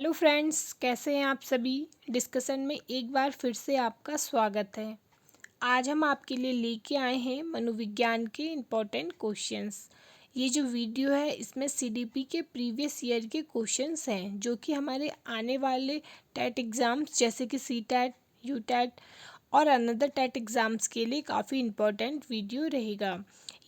Hello friends, कैसे हैं आप सभी। डिस्कशन में एक बार फिर से आपका स्वागत है। आज हम आपके लिए लेके आए हैं मनोविज्ञान के इम्पोर्टेंट क्वेश्चंस। ये जो वीडियो है इसमें सीडीपी के प्रीवियस ईयर के क्वेश्चंस हैं जो कि हमारे आने वाले टेट एग्ज़ाम्स जैसे कि सी टैट, यू टैट और अनदर टेट एग्ज़ाम्स के लिए काफ़ी इम्पोर्टेंट वीडियो रहेगा।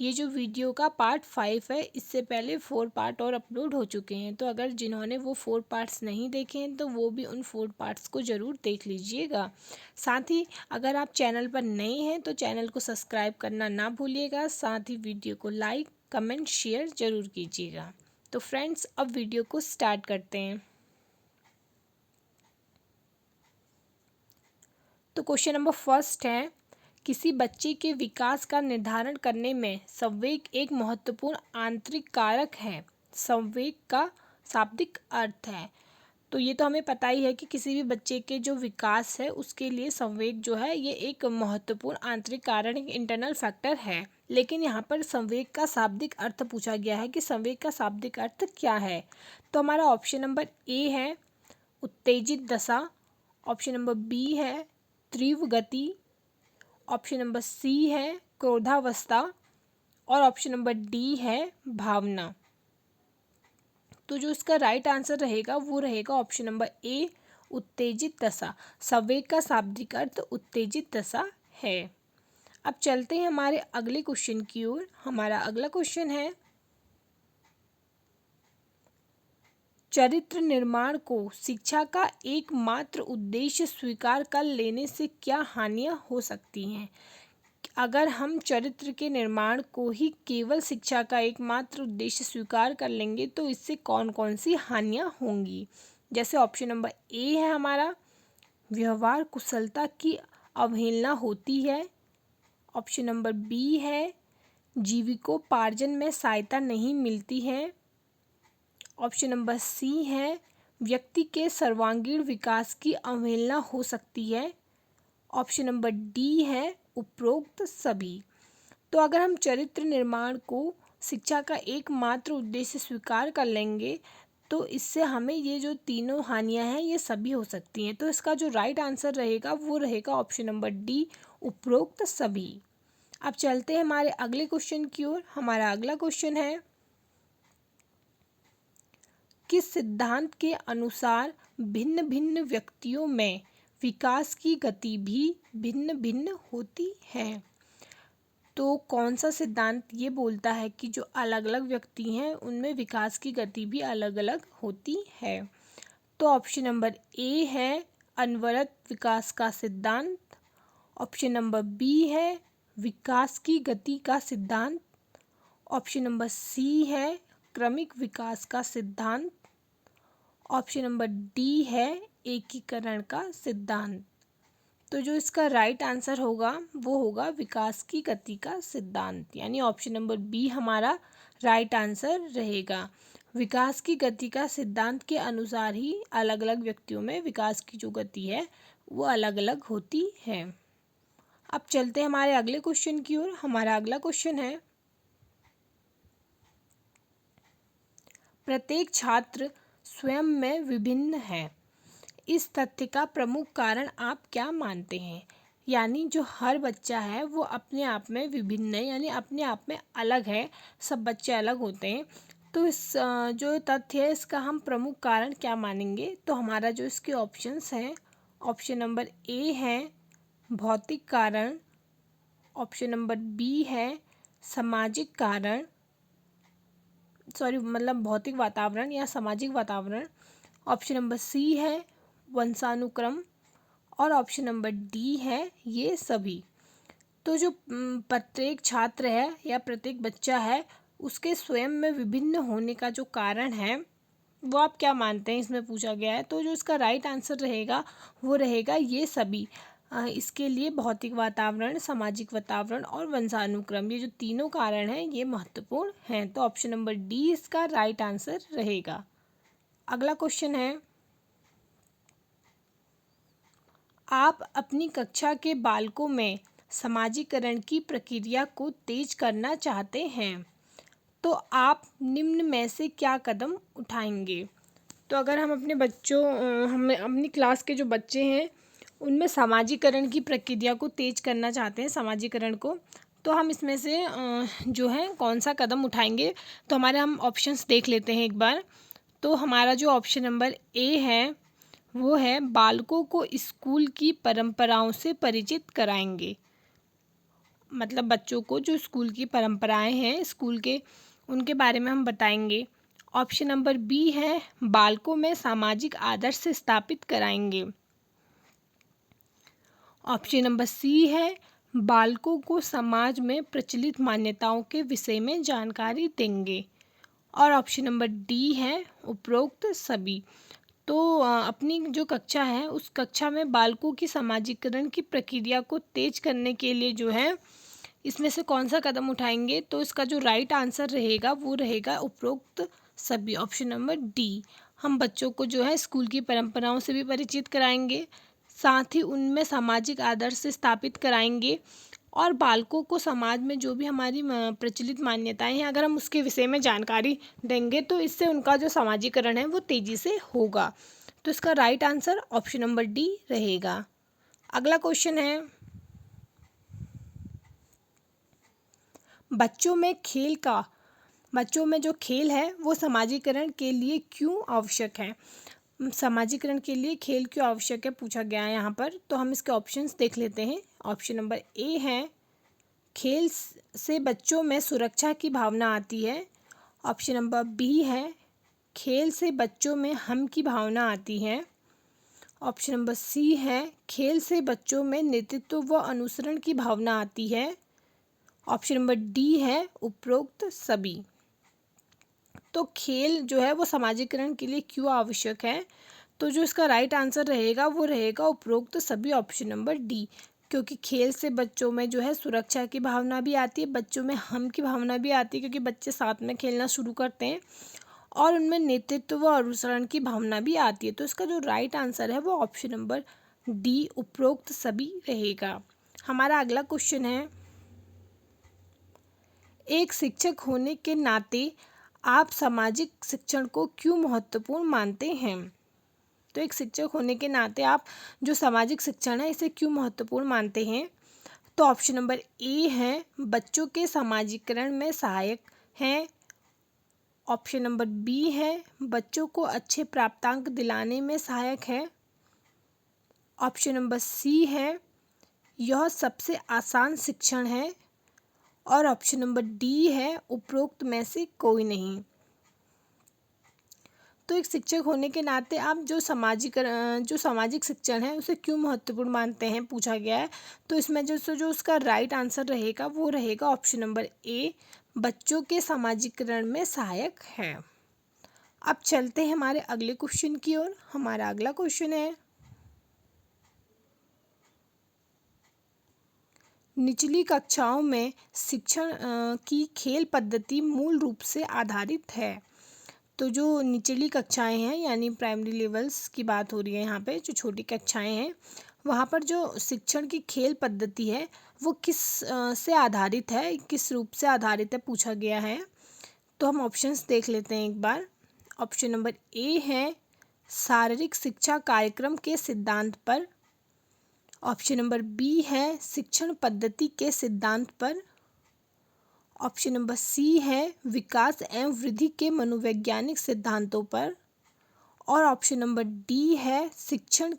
ये जो वीडियो का पार्ट 5 है, इससे पहले 4 पार्ट और अपलोड हो चुके हैं, तो अगर जिन्होंने वो 4 पार्ट्स नहीं देखे हैं तो वो भी उन 4 पार्ट्स को ज़रूर देख लीजिएगा। साथ ही अगर आप चैनल पर नए हैं तो चैनल को सब्सक्राइब करना ना भूलिएगा। साथ ही वीडियो को लाइक, कमेंट, शेयर ज़रूर कीजिएगा। तो फ्रेंड्स, अब वीडियो को स्टार्ट करते हैं। तो क्वेश्चन नंबर फर्स्ट है, किसी बच्चे के विकास का निर्धारण करने में संवेग एक महत्वपूर्ण आंतरिक कारक है। संवेग का शाब्दिक अर्थ है, तो ये तो हमें पता ही है कि किसी भी बच्चे के जो विकास है उसके लिए संवेग जो है ये एक महत्वपूर्ण आंतरिक कारण, एक इंटरनल फैक्टर है। लेकिन यहाँ पर संवेग का शाब्दिक अर्थ पूछा गया है कि संवेग का शाब्दिक अर्थ क्या है। तो हमारा ऑप्शन नंबर ए है उत्तेजित दशा, ऑप्शन नंबर बी है तीव्र गति, ऑप्शन नंबर सी है क्रोधावस्था और ऑप्शन नंबर डी है भावना। तो जो इसका राइट आंसर रहेगा वो रहेगा ऑप्शन नंबर ए उत्तेजित दशा। संवेग का शाब्दिक अर्थ उत्तेजित दशा है। अब चलते हैं हमारे अगले क्वेश्चन की ओर। हमारा अगला क्वेश्चन है, चरित्र निर्माण को शिक्षा का एकमात्र उद्देश्य स्वीकार कर लेने से क्या हानियां हो सकती हैं। अगर हम चरित्र के निर्माण को ही केवल शिक्षा का एकमात्र उद्देश्य स्वीकार कर लेंगे तो इससे कौन कौन सी हानियां होंगी। जैसे ऑप्शन नंबर ए है हमारा, व्यवहार कुशलता की अवहेलना होती है। ऑप्शन नंबर बी है, जीविकोपार्जन में सहायता नहीं मिलती है। ऑप्शन नंबर सी है, व्यक्ति के सर्वांगीण विकास की अवहेलना हो सकती है। ऑप्शन नंबर डी है उपरोक्त सभी। तो अगर हम चरित्र निर्माण को शिक्षा का एकमात्र उद्देश्य स्वीकार कर लेंगे तो इससे हमें ये जो तीनों हानियां हैं ये सभी हो सकती हैं। तो इसका जो राइट आंसर रहेगा वो रहेगा ऑप्शन नंबर डी उपरोक्त सभी। अब चलते हैं हमारे अगले क्वेश्चन की ओर। हमारा अगला क्वेश्चन है, किस सिद्धांत के अनुसार भिन्न भिन्न व्यक्तियों में विकास की गति भी भिन्न भिन्न होती है। तो कौन सा सिद्धांत ये बोलता है कि जो अलग अलग व्यक्ति हैं उनमें विकास की गति भी अलग अलग होती है। तो ऑप्शन नंबर ए है अनवरत विकास का सिद्धांत, ऑप्शन नंबर बी है विकास की गति का सिद्धांत, ऑप्शन नंबर सी है क्रमिक विकास का सिद्धांत, ऑप्शन नंबर डी है एकीकरण का सिद्धांत। तो जो इसका राइट आंसर होगा वो होगा विकास की गति का सिद्धांत, यानी ऑप्शन नंबर बी हमारा राइट आंसर रहेगा। विकास की गति का सिद्धांत के अनुसार ही अलग अलग व्यक्तियों में विकास की जो गति है वो अलग अलग होती है। अब चलते हैं हमारे अगले क्वेश्चन की ओर। हमारा अगला क्वेश्चन है, प्रत्येक छात्र स्वयं में विभिन्न है, इस तथ्य का प्रमुख कारण आप क्या मानते हैं। यानी जो हर बच्चा है वो अपने आप में विभिन्न है, यानी अपने आप में अलग है, सब बच्चे अलग होते हैं। तो इस जो तथ्य है इसका हम प्रमुख कारण क्या मानेंगे। तो हमारा जो इसके ऑप्शंस हैं, ऑप्शन नंबर ए है भौतिक कारण, ऑप्शन नंबर बी है सामाजिक कारण, मतलब भौतिक वातावरण या सामाजिक वातावरण, ऑप्शन नंबर सी है वंशानुक्रम और ऑप्शन नंबर डी है ये सभी। तो जो प्रत्येक छात्र है या प्रत्येक बच्चा है उसके स्वयं में विभिन्न होने का जो कारण है वो आप क्या मानते हैं, इसमें पूछा गया है। तो जो इसका राइट आंसर रहेगा वो रहेगा ये सभी। इसके लिए भौतिक वातावरण, सामाजिक वातावरण और वंशानुक्रम, ये जो तीनों कारण हैं ये महत्वपूर्ण हैं। तो ऑप्शन नंबर डी इसका राइट आंसर रहेगा। अगला क्वेश्चन है, आप अपनी कक्षा के बालकों में समाजीकरण की प्रक्रिया को तेज करना चाहते हैं तो आप निम्न में से क्या कदम उठाएंगे। तो अगर हम अपने बच्चों हम अपनी क्लास के जो बच्चे हैं उनमें सामाजिकरण की प्रक्रिया को तेज करना चाहते हैं, सामाजिकरण को, तो हम इसमें से जो है कौन सा कदम उठाएंगे। तो हमारे हम ऑप्शंस देख लेते हैं एक बार। तो हमारा जो ऑप्शन नंबर ए है वो है बालकों को स्कूल की परंपराओं से परिचित कराएंगे। मतलब बच्चों को जो स्कूल की परंपराएं हैं स्कूल के, उनके बारे में हम बताएंगे। ऑप्शन नंबर बी है बालकों में सामाजिक आदर्श स्थापित कराएंगे। ऑप्शन नंबर सी है बालकों को समाज में प्रचलित मान्यताओं के विषय में जानकारी देंगे। और ऑप्शन नंबर डी है उपरोक्त सभी। तो अपनी जो कक्षा है उस कक्षा में बालकों की समाजीकरण की प्रक्रिया को तेज करने के लिए जो है इसमें से कौन सा कदम उठाएंगे। तो इसका जो राइट आंसर रहेगा वो रहेगा उपरोक्त सभी, ऑप्शन नंबर डी। हम बच्चों को जो है स्कूल की परंपराओं से भी परिचित कराएंगे, साथ ही उनमें सामाजिक आदर्श स्थापित कराएंगे और बालकों को समाज में जो भी हमारी प्रचलित मान्यताएं हैं अगर हम उसके विषय में जानकारी देंगे तो इससे उनका जो समाजीकरण है वो तेज़ी से होगा। तो इसका right answer option number D रहेगा। अगला क्वेश्चन है बच्चों में जो खेल है वो समाजीकरण के लिए क्यों आवश्यक है। समाजीकरण के लिए खेल क्यों आवश्यक है पूछा गया है यहाँ पर। तो हम इसके ऑप्शंस देख लेते हैं। ऑप्शन नंबर ए है खेल से बच्चों में सुरक्षा की भावना आती है। ऑप्शन नंबर बी है खेल से बच्चों में हम की भावना आती है। ऑप्शन नंबर सी है खेल से बच्चों में नेतृत्व व अनुसरण की भावना आती है। ऑप्शन नंबर डी है उपरोक्त सभी। तो खेल जो है वो समाजीकरण के लिए क्यों आवश्यक है। तो जो इसका राइट आंसर रहेगा वो रहेगा उपरोक्त सभी, ऑप्शन नंबर डी। क्योंकि खेल से बच्चों में जो है सुरक्षा की भावना भी आती है, बच्चों में हम की भावना भी आती है क्योंकि बच्चे साथ में खेलना शुरू करते हैं और उनमें नेतृत्व व अनुसरण की भावना भी आती है। तो इसका जो राइट आंसर है वो ऑप्शन नंबर डी उपरोक्त सभी रहेगा। हमारा अगला क्वेश्चन है एक शिक्षक होने के नाते आप सामाजिक शिक्षण को क्यों महत्वपूर्ण मानते हैं। तो एक शिक्षक होने के नाते आप जो सामाजिक शिक्षण है इसे क्यों महत्वपूर्ण मानते हैं। तो ऑप्शन नंबर ए है बच्चों के समाजीकरण में सहायक हैं। ऑप्शन नंबर बी है बच्चों को अच्छे प्राप्तांक दिलाने में सहायक है। ऑप्शन नंबर सी है यह सबसे आसान शिक्षण है। और ऑप्शन नंबर डी है उपरोक्त में से कोई नहीं। तो एक शिक्षक होने के नाते आप जो सामाजिक शिक्षण है उसे क्यों महत्वपूर्ण मानते हैं पूछा गया है। तो इसमें जो उसका राइट आंसर रहेगा वो रहेगा ऑप्शन नंबर ए बच्चों के समाजीकरण में सहायक है। अब चलते हैं हमारे अगले क्वेश्चन की ओर। हमारा अगला क्वेश्चन है निचली कक्षाओं में शिक्षण की खेल पद्धति मूल रूप से आधारित है। तो जो निचली कक्षाएं हैं यानी प्राइमरी लेवल्स की बात हो रही है यहाँ पे, जो छोटी कक्षाएं हैं वहाँ पर जो शिक्षण की खेल पद्धति है वो किस से आधारित है, किस रूप से आधारित है पूछा गया है। तो हम ऑप्शंस देख लेते हैं एक बार। ऑप्शन नंबर ए है शारीरिक शिक्षा कार्यक्रम के सिद्धांत पर। ऑप्शन नंबर बी है शिक्षण पद्धति के सिद्धांत पर। ऑप्शन नंबर सी है विकास एवं वृद्धि के मनोवैज्ञानिक सिद्धांतों पर। और ऑप्शन नंबर डी है शिक्षण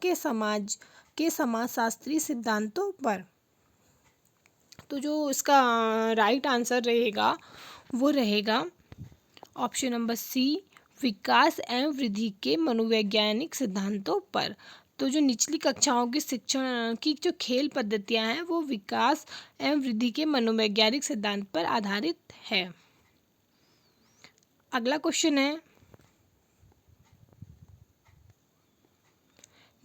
के समाजशास्त्रीय सिद्धांतों पर। तो जो इसका राइट आंसर रहेगा वो रहेगा ऑप्शन नंबर सी विकास एवं वृद्धि के मनोवैज्ञानिक सिद्धांतों पर। तो जो निचली कक्षाओं की शिक्षण की जो खेल पद्धतियां हैं वो विकास एवं वृद्धि के मनोवैज्ञानिक सिद्धांत पर आधारित है। अगला क्वेश्चन है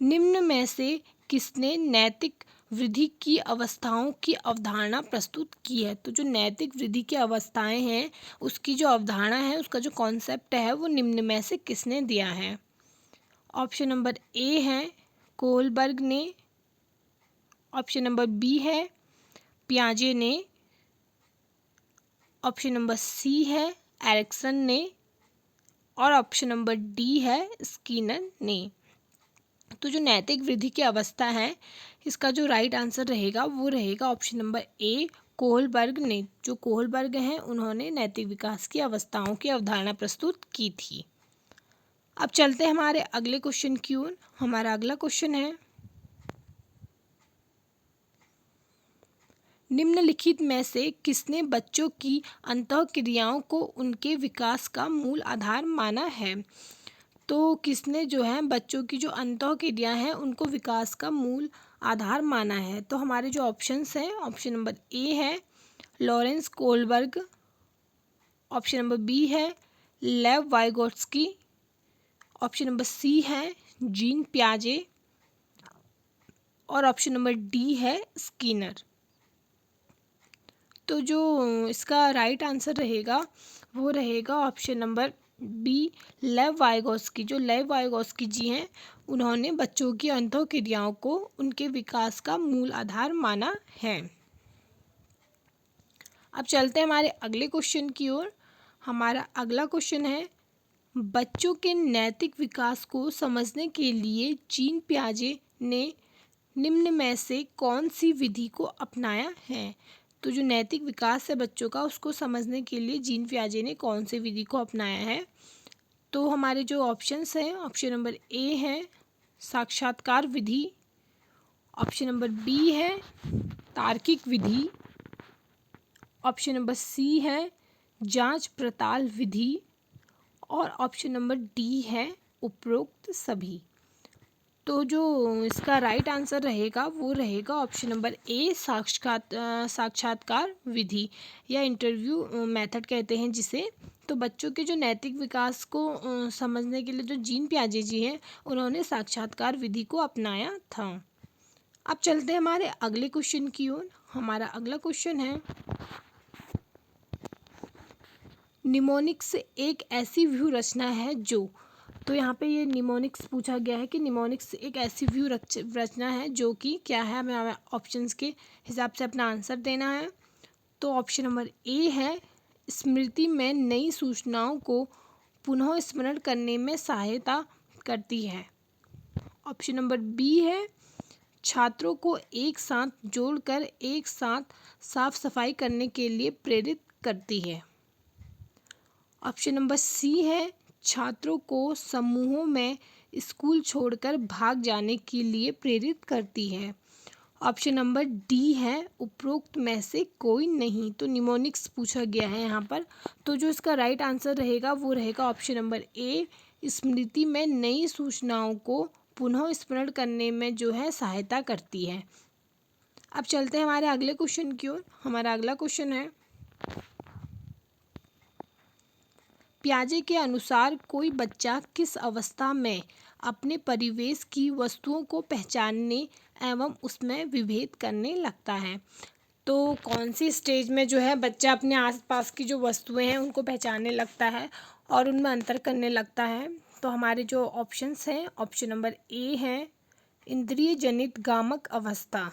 निम्न में से किसने नैतिक वृद्धि की अवस्थाओं की अवधारणा प्रस्तुत की है। तो जो नैतिक वृद्धि की अवस्थाएं हैं उसकी जो अवधारणा है, उसका जो कॉन्सेप्ट है वो निम्न में से किसने दिया है। ऑप्शन नंबर ए है कोहलबर्ग ने। ऑप्शन नंबर बी है पियाजे ने। ऑप्शन नंबर सी है एरिक्सन ने। और ऑप्शन नंबर डी है स्किनर ने। तो जो नैतिक वृद्धि की अवस्था है, इसका जो राइट आंसर रहेगा वो रहेगा ऑप्शन नंबर ए कोहलबर्ग ने। जो कोहलबर्ग हैं उन्होंने नैतिक विकास की अवस्थाओं की अवधारणा प्रस्तुत की थी। अब चलते हैं हमारे अगले क्वेश्चन की ओर। हमारा अगला क्वेश्चन है, निम्नलिखित में से किसने बच्चों की अंतःक्रियाओं को उनके विकास का मूल आधार माना है? तो किसने जो है बच्चों की जो अंतःक्रिया हैं उनको विकास का मूल आधार माना है? तो हमारे जो ऑप्शंस हैं, ऑप्शन नंबर ए है Lawrence Kohlberg, option number B है लेव वाइगोट्स्की, ऑप्शन नंबर सी है जीन पियाजे और ऑप्शन नंबर डी है स्किनर। तो जो इसका राइट आंसर रहेगा वो रहेगा ऑप्शन नंबर बी लेव वाइगोट्स्की। जो लेव वाइगोट्स्की जी हैं उन्होंने बच्चों की अंतःक्रियाओं को उनके विकास का मूल आधार माना है। अब चलते हैं हमारे अगले क्वेश्चन की ओर। हमारा अगला क्वेश्चन है, बच्चों के नैतिक विकास को समझने के लिए जीन पियाजे ने निम्न में से कौन सी विधि को अपनाया है? तो जो नैतिक विकास है बच्चों का उसको समझने के लिए जीन पियाजे ने कौन सी विधि को अपनाया है? तो हमारे जो ऑप्शंस हैं, ऑप्शन नंबर ए है साक्षात्कार विधि, ऑप्शन नंबर बी है तार्किक विधि, ऑप्शन नंबर सी है जांच पड़ताल विधि और ऑप्शन नंबर डी है उपरोक्त सभी। तो जो इसका राइट आंसर रहेगा वो रहेगा ऑप्शन नंबर ए साक्षात्कार विधि या इंटरव्यू मेथड कहते हैं जिसे। तो बच्चों के जो नैतिक विकास को समझने के लिए जो जीन पियाजे जी हैं उन्होंने साक्षात्कार विधि को अपनाया था। अब चलते हैं हमारे अगले क्वेश्चन की ओर। हमारा अगला क्वेश्चन है, निमोनिक्स एक ऐसी व्यू रचना है जो, तो यहाँ पे ये निमोनिक्स पूछा गया है कि निमोनिक्स एक ऐसी व्यू रचना है जो कि क्या है, हमें ऑप्शंस के हिसाब से अपना आंसर देना है। तो ऑप्शन नंबर ए है स्मृति में नई सूचनाओं को पुनः स्मरण करने में सहायता करती है, ऑप्शन नंबर बी है छात्रों को एक साथ जोड़कर एक साथ साफ सफाई करने के लिए प्रेरित करती है, ऑप्शन नंबर सी है छात्रों को समूहों में स्कूल छोड़कर भाग जाने के लिए प्रेरित करती है, ऑप्शन नंबर डी है उपरोक्त में से कोई नहीं। तो निमोनिक्स पूछा गया है यहाँ पर। तो जो इसका राइट आंसर रहेगा वो रहेगा ऑप्शन नंबर ए स्मृति में नई सूचनाओं को पुनः स्मरण करने में जो है सहायता करती है। अब चलते हैं हमारे अगले क्वेश्चन की ओर। हमारा अगला क्वेश्चन है, पियाजे के अनुसार कोई बच्चा किस अवस्था में अपने परिवेश की वस्तुओं को पहचानने एवं उसमें विभेद करने लगता है? तो कौन सी स्टेज में जो है बच्चा अपने आसपास की जो वस्तुएं हैं उनको पहचानने लगता है और उनमें अंतर करने लगता है? तो हमारे जो ऑप्शंस हैं, ऑप्शन नंबर ए है इंद्रिय जनित गामक अवस्था,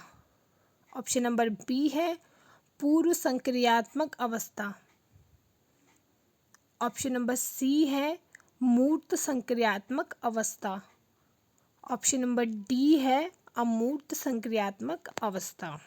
ऑप्शन नंबर बी है पूर्व संक्रियात्मक अवस्था, ऑप्शन नंबर सी है मूर्त संक्रियात्मक अवस्था, ऑप्शन नंबर डी है अमूर्त संक्रियात्मक अवस्था।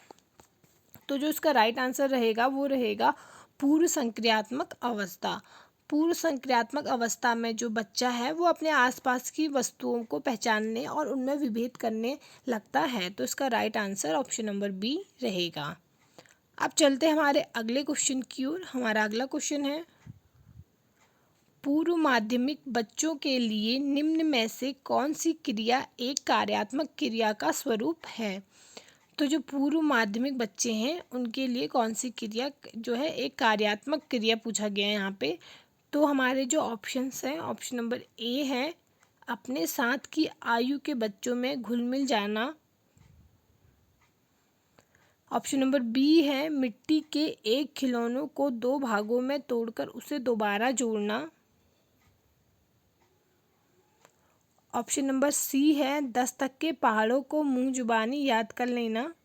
तो जो इसका राइट आंसर रहेगा वो रहेगा पूर्व संक्रियात्मक अवस्था। पूर्व संक्रियात्मक अवस्था में जो बच्चा है वो अपने आसपास की वस्तुओं को पहचानने और उनमें विभेद करने लगता है। तो इसका right answer option number B रहेगा। अब चलते हैं हमारे अगले क्वेश्चन की ओर। हमारा अगला क्वेश्चन है, पूर्व माध्यमिक बच्चों के लिए निम्न में से कौन सी क्रिया एक कार्यात्मक क्रिया का स्वरूप है? तो जो पूर्व माध्यमिक बच्चे हैं उनके लिए कौन सी क्रिया जो है एक कार्यात्मक क्रिया पूछा गया है यहाँ पे। तो हमारे जो ऑप्शंस हैं, ऑप्शन नंबर ए है अपने साथ की आयु के बच्चों में घुल मिल जाना, ऑप्शन नंबर बी है मिट्टी के एक खिलौनों को दो भागों में तोड़कर उसे दोबारा जोड़ना, ऑप्शन नंबर सी है 10 तक के पहाड़ों को मुंह जुबानी याद कर लेना,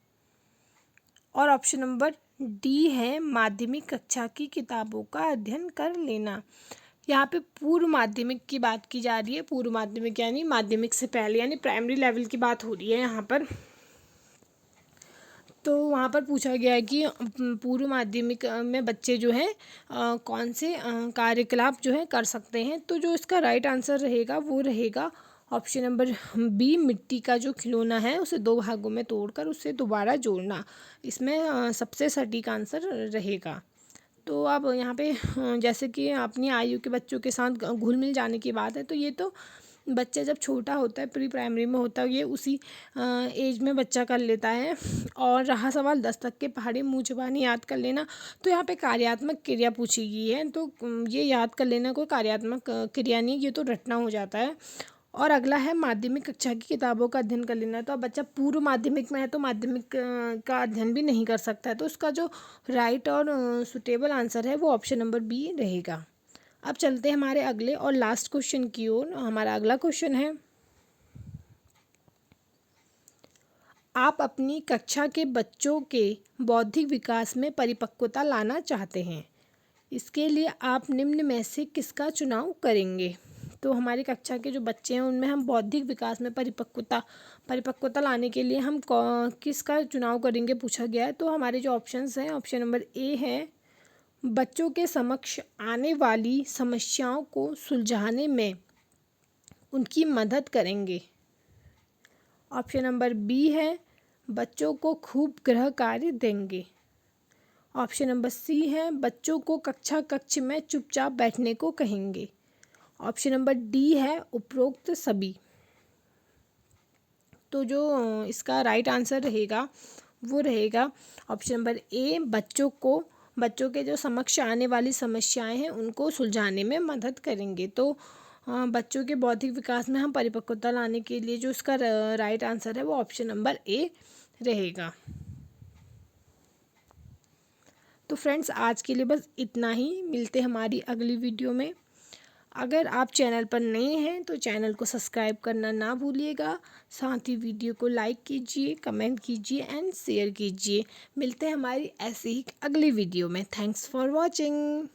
और ऑप्शन नंबर डी है माध्यमिक कक्षा की किताबों का अध्ययन कर लेना। यहाँ पे पूर्व माध्यमिक की बात की जा रही है। पूर्व माध्यमिक यानी माध्यमिक से पहले, यानी प्राइमरी लेवल की बात हो रही है यहाँ पर। तो वहाँ पर पूछा गया है कि पूर्व माध्यमिक में बच्चे जो हैं कौन से कार्यकलाप जो है कर सकते हैं। तो जो इसका राइट आंसर रहेगा वो रहेगा ऑप्शन नंबर बी, मिट्टी का जो खिलौना है उसे दो भागों में तोड़कर उसे दोबारा जोड़ना, इसमें सबसे सटीक आंसर रहेगा। तो अब यहाँ पे जैसे कि अपनी आयु के बच्चों के साथ घुल मिल जाने की बात है, तो ये तो बच्चा जब छोटा होता है, प्री प्राइमरी में होता है, ये उसी एज में बच्चा कर लेता है। और रहा सवाल 10 तक के पहाड़ी मुँह ज़बानी याद कर लेना, तो यहाँ पे कार्यात्मक क्रिया पूछी गई है, तो ये याद कर लेना कोई कार्यात्मक क्रिया नहीं, ये तो रटना हो जाता है। और अगला है माध्यमिक कक्षा की किताबों का अध्ययन कर लेना। तो अब बच्चा पूर्व माध्यमिक में है तो माध्यमिक का अध्ययन भी नहीं कर सकता है, तो उसका जो राइट और सुटेबल आंसर है वो ऑप्शन नंबर बी रहेगा। अब चलते हैं हमारे अगले और लास्ट क्वेश्चन की ओर। हमारा अगला क्वेश्चन है, आप अपनी कक्षा के बच्चों के बौद्धिक विकास में परिपक्वता लाना चाहते हैं, इसके लिए आप निम्न में से किसका चुनाव करेंगे। तो हमारी कक्षा के जो बच्चे हैं उनमें हम बौद्धिक विकास में परिपक्वता लाने के लिए हम किसका चुनाव करेंगे पूछा गया है। तो हमारे जो ऑप्शंस हैं, ऑप्शन नंबर ए है, बच्चों के समक्ष आने वाली समस्याओं को सुलझाने में उनकी मदद करेंगे। ऑप्शन नंबर बी है, बच्चों को खूब गृह कार्य देंगे। ऑप्शन नंबर सी है, बच्चों को कक्ष में चुपचाप बैठने को कहेंगे। ऑप्शन नंबर डी है, उपरोक्त सभी। तो जो इसका राइट आंसर रहेगा वो रहेगा ऑप्शन नंबर ए, बच्चों के जो समक्ष आने वाली समस्याएं हैं उनको सुलझाने में मदद करेंगे। तो बच्चों के बौद्धिक विकास में हम परिपक्वता लाने के लिए जो इसका राइट आंसर है वो ऑप्शन नंबर ए रहेगा। तो फ्रेंड्स आज के लिए बस इतना ही, मिलते हमारी अगली वीडियो में। अगर आप चैनल पर नए हैं तो चैनल को सब्सक्राइब करना ना भूलिएगा, साथ ही वीडियो को लाइक कीजिए, कमेंट कीजिए एंड शेयर कीजिए। मिलते हैं हमारी ऐसी ही अगली वीडियो में। Thanks for watching.